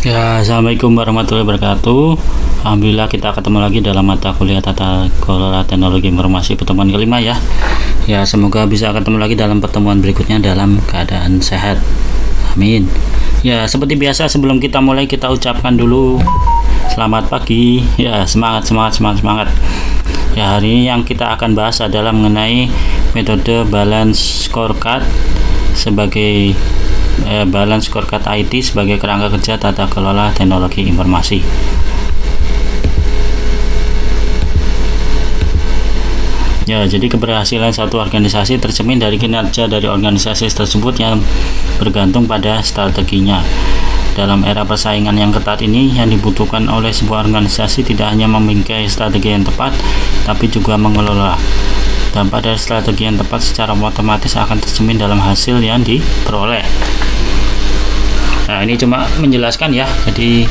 Ya, assalamualaikum warahmatullahi wabarakatuh. Alhamdulillah kita ketemu lagi dalam mata kuliah tata kelola teknologi informasi pertemuan kelima ya. Ya, semoga bisa ketemu lagi dalam pertemuan berikutnya dalam keadaan sehat. Amin. Ya, seperti biasa sebelum kita mulai kita ucapkan dulu selamat pagi. Ya, semangat. Ya, hari ini yang kita akan bahas adalah mengenai metode balance scorecard sebagai balance scorecard IT sebagai kerangka kerja tata kelola teknologi informasi. Ya, jadi keberhasilan satu organisasi tercermin dari kinerja dari organisasi tersebut yang bergantung pada strateginya. Dalam era persaingan yang ketat ini, yang dibutuhkan oleh sebuah organisasi tidak hanya memiliki strategi yang tepat, tapi juga mengelola. Dampak dari strategi yang tepat secara otomatis akan tercermin dalam hasil yang diperoleh. Nah, ini cuma menjelaskan ya. Jadi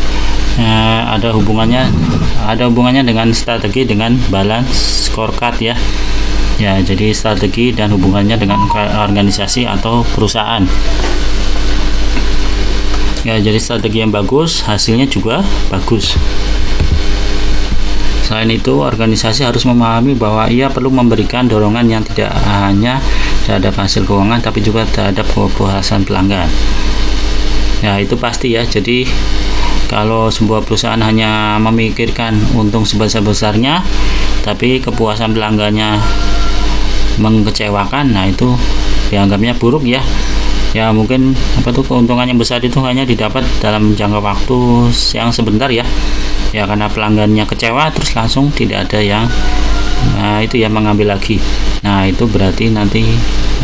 ada hubungannya dengan strategi dengan balance scorecard ya. Ya, jadi strategi dan hubungannya dengan organisasi atau perusahaan. Ya, jadi strategi yang bagus, hasilnya juga bagus. Selain itu, organisasi harus memahami bahwa ia perlu memberikan dorongan yang tidak hanya terhadap hasil keuangan, tapi juga terhadap kepuasan pelanggan. Ya, itu pasti ya. Jadi, kalau sebuah perusahaan hanya memikirkan untung sebesar-besarnya, tapi kepuasan pelanggannya mengecewakan, nah itu dianggapnya buruk ya. Ya, mungkin keuntungan yang besar itu hanya didapat dalam jangka waktu yang sebentar ya. Ya, karena pelanggannya kecewa terus langsung tidak ada yang itu ya mengambil lagi. Nah, itu berarti nanti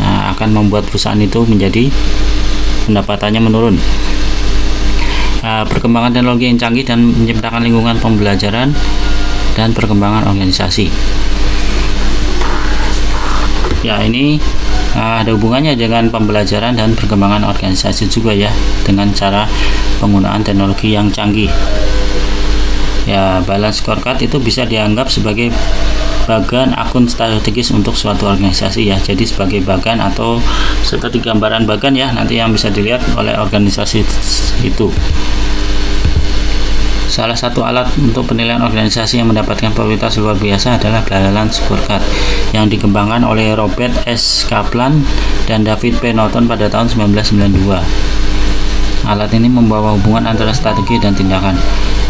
akan membuat perusahaan itu menjadi pendapatannya menurun. Perkembangan teknologi yang canggih dan menciptakan lingkungan pembelajaran dan perkembangan organisasi. Ya, ini ada hubungannya dengan pembelajaran dan perkembangan organisasi juga ya, dengan cara penggunaan teknologi yang canggih. Ya, balance scorecard itu bisa dianggap sebagai bagian akun strategis untuk suatu organisasi ya. Jadi sebagai bagian atau seperti gambaran bagian ya, nanti yang bisa dilihat oleh organisasi itu. Salah satu alat untuk penilaian organisasi yang mendapatkan prioritas luar biasa adalah balance scorecard yang dikembangkan oleh Robert S. Kaplan dan David P. Norton pada tahun 1992. Alat ini membawa hubungan antara strategi dan tindakan.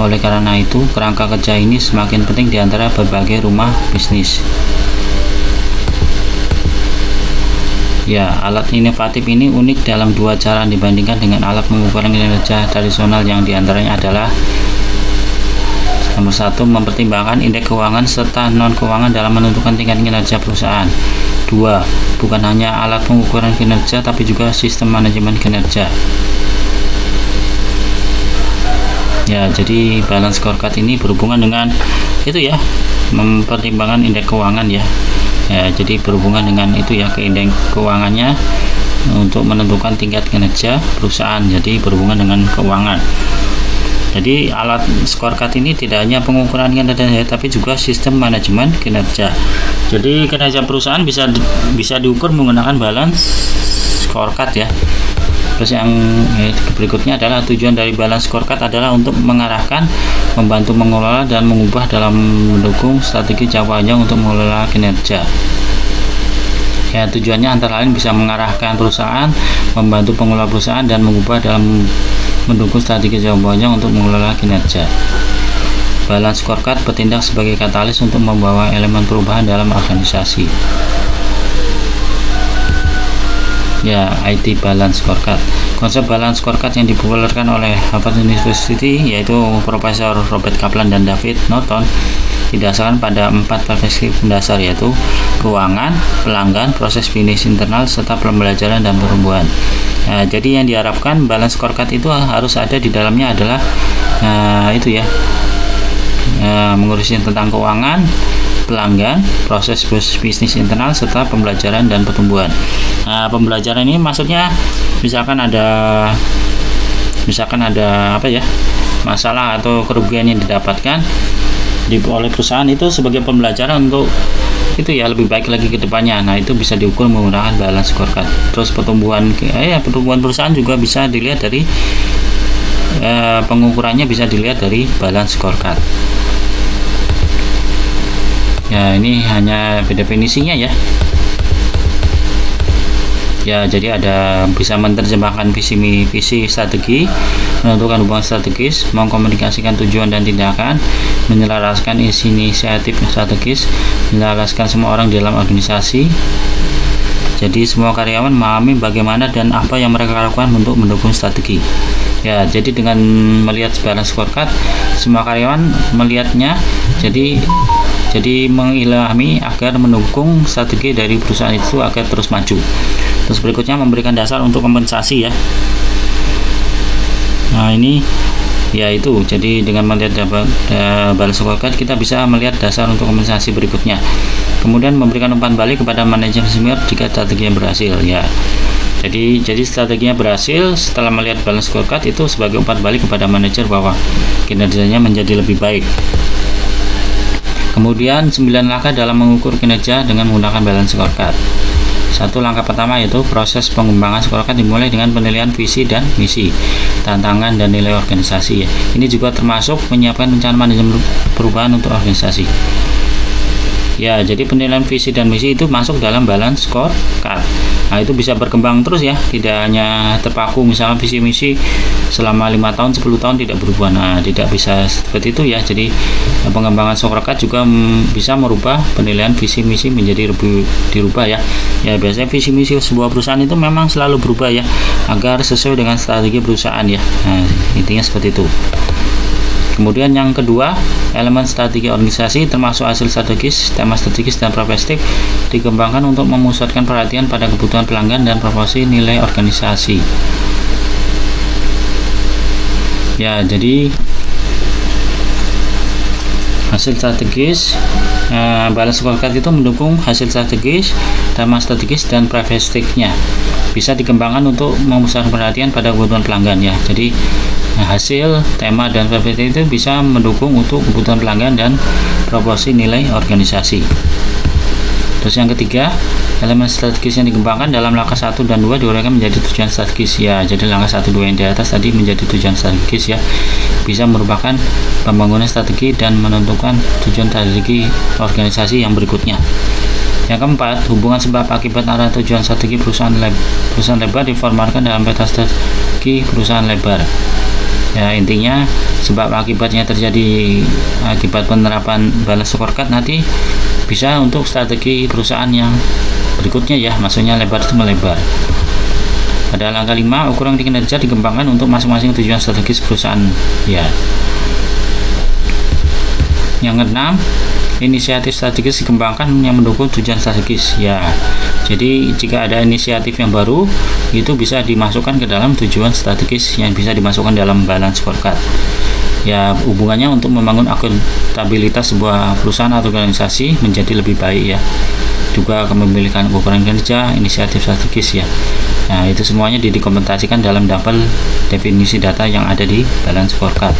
Oleh karena itu, kerangka kerja ini semakin penting di antara berbagai rumah bisnis. Ya, alat inovatif ini unik dalam dua cara dibandingkan dengan alat mengukur kinerja tradisional yang diantaranya adalah nomor 1, mempertimbangkan indeks keuangan serta non-keuangan dalam menentukan tingkat kinerja perusahaan. 2, bukan hanya alat pengukuran kinerja tapi juga sistem manajemen kinerja. Ya, jadi balance scorecard ini berhubungan dengan itu ya, mempertimbangkan indeks keuangan ya. Ya, jadi berhubungan dengan itu ya, ke indeks keuangannya untuk menentukan tingkat kinerja perusahaan. Jadi berhubungan dengan keuangan. Jadi alat scorecard ini tidak hanya pengukuran kinerja tapi juga sistem manajemen kinerja. Jadi kinerja perusahaan bisa diukur menggunakan balance scorecard ya. Terus yang berikutnya adalah tujuan dari balance scorecard adalah untuk mengarahkan, membantu mengelola dan mengubah dalam mendukung strategi jangka panjang untuk mengelola kinerja. Ya, tujuannya antara lain bisa mengarahkan perusahaan, membantu pengelola perusahaan dan mengubah dalam mendukung strategi jangka panjang untuk mengelola kinerja. Balance scorecard bertindak sebagai katalis untuk membawa elemen perubahan dalam organisasi. Ya, IT balance scorecard. Konsep balance scorecard yang dipopulerkan oleh Harvard University yaitu Profesor Robert Kaplan dan David Norton didasarkan pada 4 perspektif mendasar yaitu keuangan, pelanggan, proses bisnis internal, serta pembelajaran dan pertumbuhan. Nah, jadi yang diharapkan balance scorecard itu harus ada di dalamnya adalah itu ya, mengurusin tentang keuangan, pelanggan, proses bisnis internal, serta pembelajaran dan pertumbuhan. Nah, pembelajaran ini maksudnya misalkan ada apa ya, masalah atau kerugian yang didapatkan oleh perusahaan itu sebagai pembelajaran untuk itu ya lebih baik lagi ke depannya. Nah, itu bisa diukur menggunakan balance scorecard. Terus pertumbuhan perusahaan juga bisa dilihat dari pengukurannya bisa dilihat dari balance scorecard. Ya, ini hanya definisinya ya. Ya, jadi ada bisa menerjemahkan visi strategi, menentukan hubungan strategis, mengkomunikasikan tujuan dan tindakan, menyelaraskan inisiatif strategis, menyelaraskan semua orang di dalam organisasi. Jadi semua karyawan memahami bagaimana dan apa yang mereka lakukan untuk mendukung strategi. Ya, jadi dengan melihat balance scorecard, semua karyawan melihatnya jadi mengilhami agar mendukung strategi dari perusahaan itu agar terus maju. Terus berikutnya memberikan dasar untuk kompensasi ya. Nah, ini yaitu jadi dengan melihat balance scorecard kita bisa melihat dasar untuk kompensasi berikutnya. Kemudian memberikan umpan balik kepada manajer senior jika strateginya berhasil ya. Jadi strateginya berhasil setelah melihat balance scorecard itu sebagai umpan balik kepada manajer bahwa kinerjanya menjadi lebih baik. Kemudian 9 langkah dalam mengukur kinerja dengan menggunakan balance scorecard. Satu, langkah pertama yaitu proses pengembangan scorecard dimulai dengan penilaian visi dan misi, tantangan dan nilai organisasi ya. Ini juga termasuk menyiapkan rencana manajemen perubahan untuk organisasi. Ya, jadi penilaian visi dan misi itu masuk dalam balance scorecard. Nah, itu bisa berkembang terus ya, tidak hanya terpaku misalnya visi misi selama 5 tahun, 10 tahun tidak berubah. Nah, tidak bisa seperti itu ya. Jadi pengembangan scorecard juga bisa merubah penilaian visi misi menjadi lebih dirubah ya. Ya, biasanya visi misi sebuah perusahaan itu memang selalu berubah ya, agar sesuai dengan strategi perusahaan ya. Nah, intinya seperti itu. Kemudian yang kedua, elemen strategi organisasi termasuk hasil strategis, tema strategis dan propestik dikembangkan untuk memusatkan perhatian pada kebutuhan pelanggan dan proporsi nilai organisasi. Ya, jadi hasil strategis, balance scorecard itu mendukung hasil strategis, tema strategis dan propestiknya. Bisa dikembangkan untuk memusatkan perhatian pada kebutuhan pelanggan ya. Jadi hasil, tema, dan propestik itu bisa mendukung untuk kebutuhan pelanggan dan proporsi nilai organisasi. Terus yang ketiga, elemen strategis yang dikembangkan dalam langkah 1 dan 2 diuraikan menjadi tujuan strategis ya. Jadi langkah 1, 2 yang di atas tadi menjadi tujuan strategis ya. Bisa merupakan pembangunan strategi dan menentukan tujuan strategi organisasi yang berikutnya. Yang keempat, hubungan sebab akibat antara tujuan strategi perusahaan lebar diformalkan dalam peta strategi perusahaan lebar. Ya, intinya sebab akibatnya terjadi akibat penerapan balance scorecard nanti bisa untuk strategi perusahaan yang berikutnya ya, maksudnya lebar itu melebar. Pada langkah 5, ukuran kinerja dikembangkan untuk masing-masing tujuan strategis perusahaan ya. Yang keenam, inisiatif strategis dikembangkan yang mendukung tujuan strategis ya. Jadi jika ada inisiatif yang baru itu bisa dimasukkan ke dalam tujuan strategis yang bisa dimasukkan dalam balance scorecard ya. Hubungannya untuk membangun akuntabilitas sebuah perusahaan atau organisasi menjadi lebih baik ya. Juga kepemilikan ukuran kinerja, inisiatif strategis ya. Nah, itu semuanya dikomputasikan dalam tabel definisi data yang ada di balance scorecard.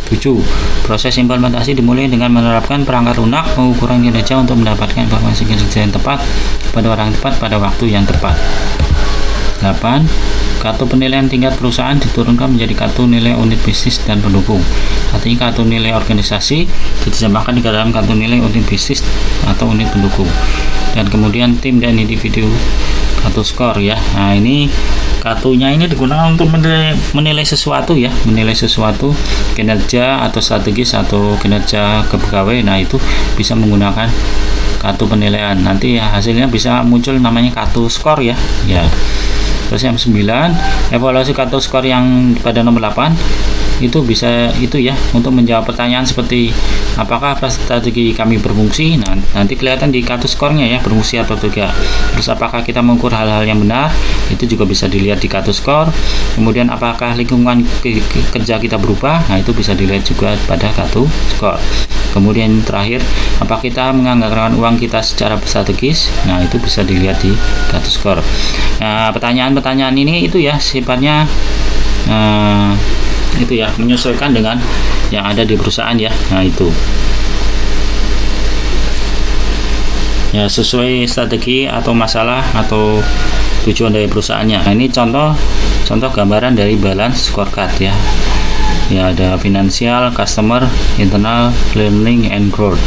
7. Proses implementasi dimulai dengan menerapkan perangkat lunak pengukuran kinerja untuk mendapatkan informasi kinerja yang tepat pada orang tepat pada waktu yang tepat. 8. Kartu penilaian tingkat perusahaan diturunkan menjadi kartu nilai unit bisnis dan pendukung. Artinya kartu nilai organisasi diterjemahkan ke dalam kartu nilai unit bisnis atau unit pendukung. Dan kemudian tim dan individu kartu skor ya. Nah, ini kartunya ini digunakan untuk menilai sesuatu ya, menilai sesuatu kinerja atau strategis atau kinerja kepegawai. Nah, itu bisa menggunakan kartu penilaian. Nanti hasilnya bisa muncul namanya kartu skor ya. Ya. Terus yang 9, evaluasi kartu skor yang pada nomor 8 itu bisa itu ya untuk menjawab pertanyaan seperti apakah strategi kami berfungsi. Nah, nanti kelihatan di kartu skornya ya, berfungsi atau tidak. Terus apakah kita mengukur hal-hal yang benar, itu juga bisa dilihat di kartu skor. Kemudian apakah lingkungan kerja kita berubah, nah itu bisa dilihat juga pada kartu skor. Kemudian terakhir, apakah kita menganggarkan uang kita secara strategis, nah itu bisa dilihat di kartu skor. Nah, pertanyaan-pertanyaan ini itu ya sifatnya itu ya menyesuaikan dengan yang ada di perusahaan ya. Nah, itu ya, sesuai strategi atau masalah atau tujuan dari perusahaannya. Nah, ini contoh gambaran dari balance scorecard ya. Ya, ada finansial, customer, internal, learning and growth.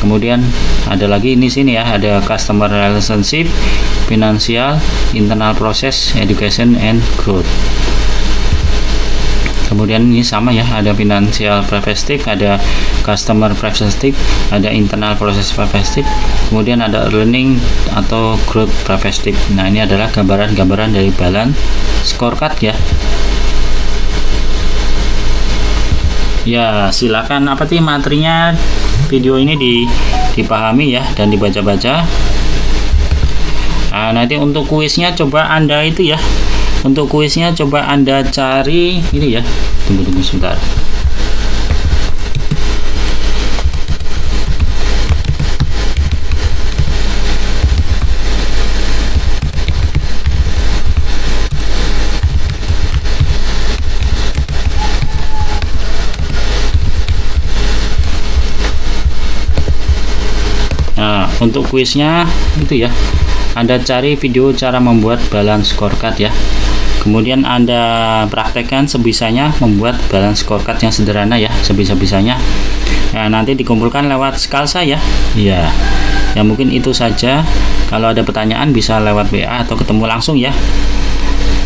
Kemudian ada lagi ini sini ya, ada customer relationship, finansial, internal process, education and growth. Kemudian ini sama ya, ada financial perspective, ada customer perspective, ada internal process perspective, kemudian ada learning atau growth perspective. Nah, ini adalah gambaran-gambaran dari balance scorecard ya. Ya, silakan apa sih materinya video ini dipahami ya dan dibaca-baca. Nah, nanti untuk kuisnya coba Anda itu ya. Untuk kuisnya coba Anda cari ini ya. Tunggu sebentar. Nah, untuk kuisnya itu ya, Anda cari video cara membuat balance scorecard ya. Kemudian Anda praktekkan sebisanya membuat balance scorecard yang sederhana ya, sebisa-bisanya. Nah, nanti dikumpulkan lewat Skalsa ya. Iya. Ya, mungkin itu saja. Kalau ada pertanyaan bisa lewat WA atau ketemu langsung ya.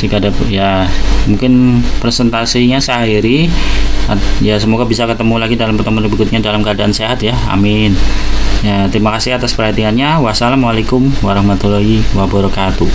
Jika ada ya, mungkin presentasinya saya akhiri. Ya, semoga bisa ketemu lagi dalam pertemuan berikutnya dalam keadaan sehat ya. Amin. Ya, terima kasih atas perhatiannya. Wassalamualaikum warahmatullahi wabarakatuh.